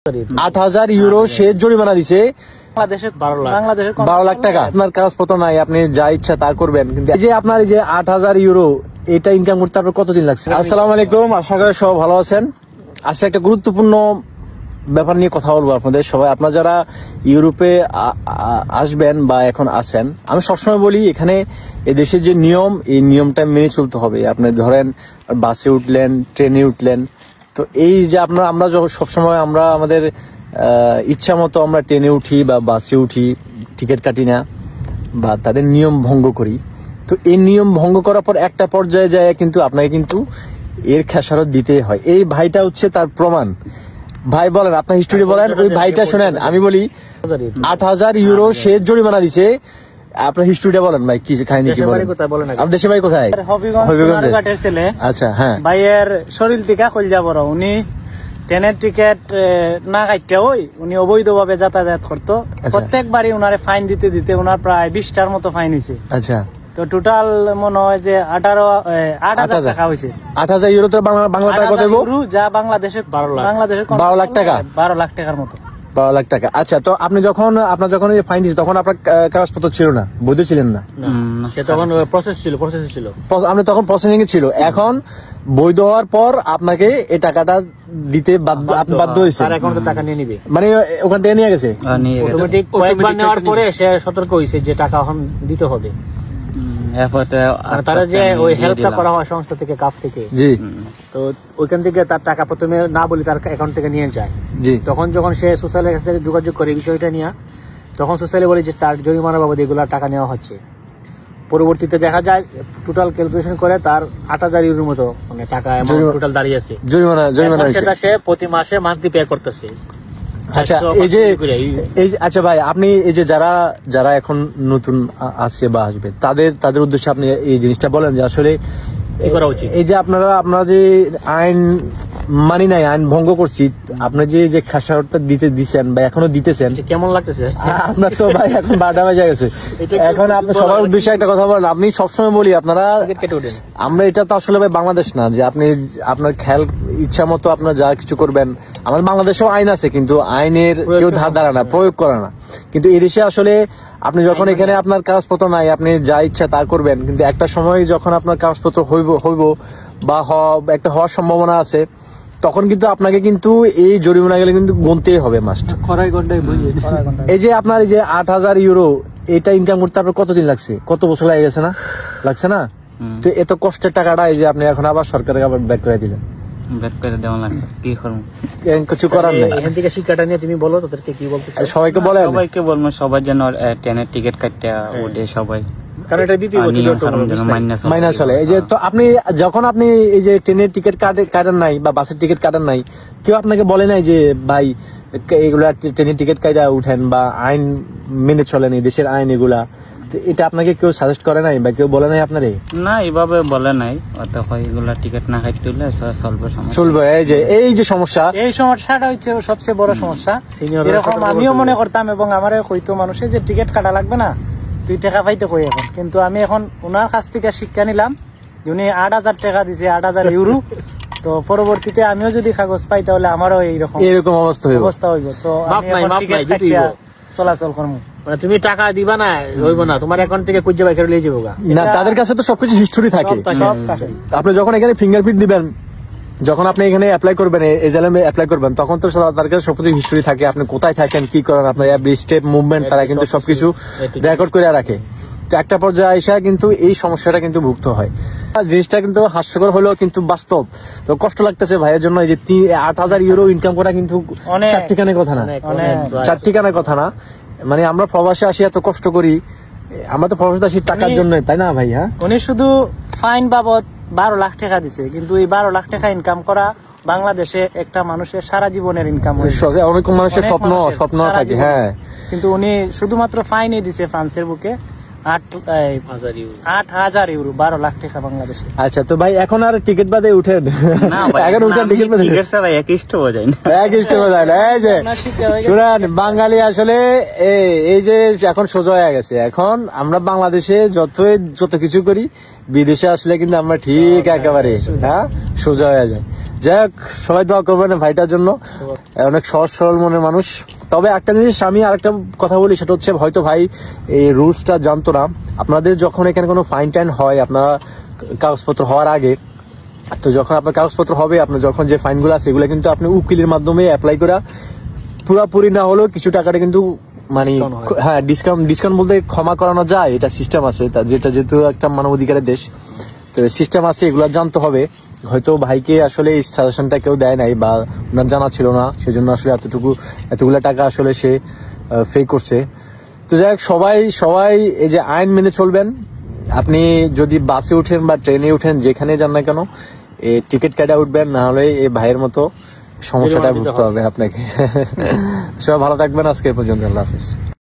8,000 euro সে জরিমানা দিছে। বাংলাদেশের 12 লাখ টাকা। আপনার কাগজপত্র নাই, আপনি যা ইচ্ছা তা করবেন, কিন্তু এই যে আপনার এই যে 8,000 ইউরো এটা ইনকাম করতে আপনার কতদিন লাগছে? আসসালামু আলাইকুম, আশা করি সবাই ভালো আছেন। আজকে একটা গুরুত্বপূর্ণ ব্যাপার নিয়ে কথা বলবো আপনাদের সবাই। আপনারা যারা ইউরোপে আসবেন বা এখন আছেন, আমি সবসময় বলি এখানে এদেশের যে নিয়ম, এই নিয়মটা মেনে চলতে হবে। আপনি ধরেন বাসে উঠলেন, ট্রেনে উঠলেন, তো এই যে আমরা সবসময় আমরা আমাদের ইচ্ছা মতো আমরা ট্রেনে উঠি বা বাসে উঠি, টিকিট কাটি না বা তাদের নিয়ম ভঙ্গ করি। তো এই নিয়ম ভঙ্গ করার পর একটা পর্যায়ে যায় কিন্তু আপনাকে কিন্তু এর খেসারত দিতেই হয়। এই ভাইটা হচ্ছে তার প্রমাণ। ভাই বলেন, আপনার হিস্টোরি বলেন। ওই ভাইটা শোনেন, আমি বলি 8,000 ইউরো সে জরিমানা দিছে। আপনার হিস্টোরিটা বলেন ভাই, কি কাহিনী কি বলেন? আপনার দেশের বাড়ি কোথায়? হবিগঞ্জের ছেলে। আচ্ছা, হ্যাঁ। ভাইয়ের শরীর থেকে কলজা বড়। উনি ট্রেনের টিকিট না কাটতে উনি অবৈধভাবে যাতায়াত করতো। প্রত্যেকবারই উনারে ফাইন দিতে দিতে উনার প্রায় 20টার মতো ফাইন হয়েছে। আচ্ছা, তো টোটাল মনে হয় যে 8,000 টাকা হয়েছে। 8,000 ইউরো তো বাংলা টাকা কত? যা বাংলাদেশের 12 লাখ টাকা। 12 লাখ টাকার মতো। 12 লাখ টাকা। আচ্ছা, তো আপনি যখন ফাইন দিয়েছেন তখন আপনার কাগজপত্র ছিল না, বৈধ ছিলেন না? তখন প্রসেস ছিল। আপনি তখন প্রসেসিং এ ছিল। এখন বৈধ হওয়ার পর আপনাকে এই টাকাটা দিতে বাধ্য হয়েছে। টাকা নিয়ে নিবে, মানে ওখান থেকে নিয়ে গেছে। কয়েকবার নেওয়ার পরে সে সতর্ক হয়েছে যে টাকা এখন দিতে হবে। তারা যে ওই হেল্পটা করা হয় সংস্থা থেকে, কাপ থেকে, জি, তো ওইখান থেকে তার টাকা প্রথমে না বলি তার অ্যাকাউন্ট থেকে নিয়ে যায়। জি, যখন সে সোশ্যালের কাছে যোগাযোগ করে বিষয়টা নিয়ে, তখন সোশ্যালে বলে যে তার জরিমানা বাবদ এগুলা টাকা নেওয়া হচ্ছে। পরবর্তীতে দেখা যায় টোটাল ক্যালকুলেশন করে তার 8,000 ইউরোর মতো মানে টাকা টোটাল দাঁড়িয়ে আছে জরিমানা। সেটা সে প্রতি মাসে মান্থলি পে করতেছে। আচ্ছা, আচ্ছা ভাই, আপনি এই যে যারা এখন নতুন আসছে বা আসবে, তাদের উদ্দেশ্যে আপনি এই জিনিসটা বলেন যে আসলে কি করা উচিত। এই যে আপনারা যে আইন মানি নাই, আইন ভঙ্গ করছি, আপনি যে খেসারতটা দিচ্ছেন বা এখনো দিতেছেন, কেমন লাগতেছে আপনার? তো ভাই এখন 12টা বাজে গেছে। এখন আপনি সবার উদ্দেশ্যে একটা কথা বলেন। আপনি সবসময় বলি আপনারা, আমরা এটা তো আসলে ভাই বাংলাদেশ না যে আপনি আপনার খেয়াল ইচ্ছা মতো আপনার যা কিছু করবেন। আমাদের বাংলাদেশেও আইন আছে, কিন্তু আইনের কেউ ধার ধারা না, প্রয়োগ করে না। কিন্তু এদেশে আসলে আপনি যখন এখানে আপনার কাগজপত্র নাই, আপনি যা ইচ্ছা তা করবেন, কিন্তু একটা সময় যখন আপনার কাগজপত্র হইব বা একটা হওয়ার সম্ভাবনা আছে, তখন কিন্তু আপনাকে কিন্তু এই জরিমানা গেলে কিন্তু গুনতেই হবে মাস্ট। এই যে আপনার এই যে 8,000 ইউরো এটা ইনকাম করতে আপনার কতদিন লাগছে? কত বছর লাগে গেছে না? লাগছে না? তো এত কষ্টের টাকাটা এই যে আপনি এখন আবার সরকারকে আবার ব্যাক করে দিলেন। কিছু করার নাই। এখান থেকে শিক্ষাটা নিয়ে তুমি বলো, তাদেরকে কি বলতে? সবাইকে বলবো সবাই যেন ট্রেনের টিকিট কাটতে ওঠে সবাই, কারণ এটা মাইনা চলে। এই যে তো আপনি যখন আপনি এই যে ট্রেনের টিকিট কাটেন নাই বা বাসের টিকিট কাটেন নাই, কেউ আপনাকে বলে নাই যে ভাই এগুলা ট্রেনের টিকিট কাটা উঠেন বা আইন মেনে চলেন, এই দেশের আইন এগুলা, এটা আপনাকে কেউ সাজেস্ট করে নাই বা কেউ বলে নাই আপনারে? না, এইভাবে বলে নাই। এগুলা টিকিট না কাটতে হলে চলবে। এই যে সমস্যাটা হচ্ছে সবচেয়ে বড় সমস্যা। এরকম আমিও মনে করতাম এবং আমারও কইতো মানুষের যে টিকিট কাটা লাগবে না, তুই টাকা পাইতে কই এখন। কিন্তু আমি এখন ওনার কাছ থেকে শিক্ষা নিলাম, উনি 8,000 টাকা দিছে, 8,000 ইউরো। তো পরবর্তীতে আমিও যদি কাগজ পাই তাহলে আমারও এরকম অবস্থা হইব। তো চলাচল করবো। মানে তুমি টাকা দিবা না, হইব না, তোমার অ্যাকাউন্ট থেকে কুজ্জা বাইকে লিয়ে যাবো না। তাদের কাছে তো সবকিছু হিস্টোরি থাকে। আপনি যখন এখানে ফিঙ্গারপ্রিন্ট দিবেন, যখন আপনি এখানে অ্যাপ্লাই করবেন, এজেলএম এপ্লাই করবেন, তখন তো তার কাছে সবকিছু হিস্টোরি থাকে। আপনি কোথায় থাকেন, কি করেন, আপনার এভরি স্টেপ মুভমেন্ট তারা কিন্তু সবকিছু রেকর্ড করে রাখে। তো একটা পর্যায়ে এসে কিন্তু এই সমস্যাটা কিন্তু ভুগতে হয়। জিনিসটা কিন্তু হাস্যকর হলেও কিন্তু বাস্তব। তো কষ্ট লাগতেছে ভাইয়ের জন্য। এই যে 8,000 ইউরো ইনকাম করা কিন্তু 4 ঠিকানার কথা না, 4 ঠিকানার কথা না। মানে আমরা প্রবাসে আসি, এত কষ্ট করি, আমরা তো প্রবাসে আসি টাকার জন্য, তাই না ভাই? হ্যাঁ, উনি শুধু ফাইন বাবদ 12 লাখ টাকা দিছে, কিন্তু এই 12 লাখ টাকা ইনকাম করা বাংলাদেশে একটা মানুষের সারা জীবনের ইনকাম। অনেক মানুষের স্বপ্ন থাকে। হ্যাঁ, কিন্তু উনি শুধুমাত্র ফাইনই দিছে ফ্রান্সের বুকে 8,000 ইউরো, 12 লাখ টাকা বাংলাদেশে। আচ্ছা, তো ভাই এখন আর টিকিট বাদে উঠেন? এখন উঠেন টিকিট বাদে? এক ইষ্ট হয়ে যায় না। এই যে শুনেন, বাঙালি আসলে এই যে এখন সোজা হয়ে গেছে। এখন আমরা বাংলাদেশে যত কিছু করি, বিদেশে আসলে কিন্তু আমরা ঠিক একেবারে হ্যাঁ সোজা হয়ে যায়। যাই হোক, সবাই দোয়া করবেন ভাইটার জন্য, অনেক সহজ সরল মনের মানুষ। তবে একটা জিনিস আমি আরেকটা কথা বলি, সেটা হচ্ছে হয়তো ভাই এই রুলসটা জানতো না। আপনাদের যখন এখানে কোনো ফাইন টাইন হয়, আপনার কাগজপত্র হওয়ার আগে, তো যখন আপনার কাগজপত্র হবে, আপনার যখন যে ফাইনগুলো আছে এগুলো কিন্তু আপনি উকিলের মাধ্যমে অ্যাপ্লাই করা, পুরাপুরি না হলেও কিছু টাকাটা কিন্তু মানে হ্যাঁ ডিসকাউন্ট বলতে ক্ষমা করানো যায়, এটা সিস্টেম আছে, যেটা যেহেতু একটা মানবাধিকারের দেশ, তো সিস্টেম আছে, এগুলো জানতে হবে। হয়তো ভাইকে আসলে এই সাজেশনটা কেউ দেয় নাই বা ওনার জানা ছিল না, সেজন্য আসলে এতগুলো টাকা আসলে সে পে করছে। তো যাই হোক, সবাই এই যে আইন মেনে চলবেন। আপনি যদি বাসে উঠেন বা ট্রেনে উঠেন, যেখানে যান না কেন, টিকিট কাটা উঠবেন, না হলে এই ভাইয়ের মতো সমস্যাটা ভুগতে হবে আপনাকে। সবাই ভালো থাকবেন, আজকে এই পর্যন্ত, আল্লাহ হাফেজ।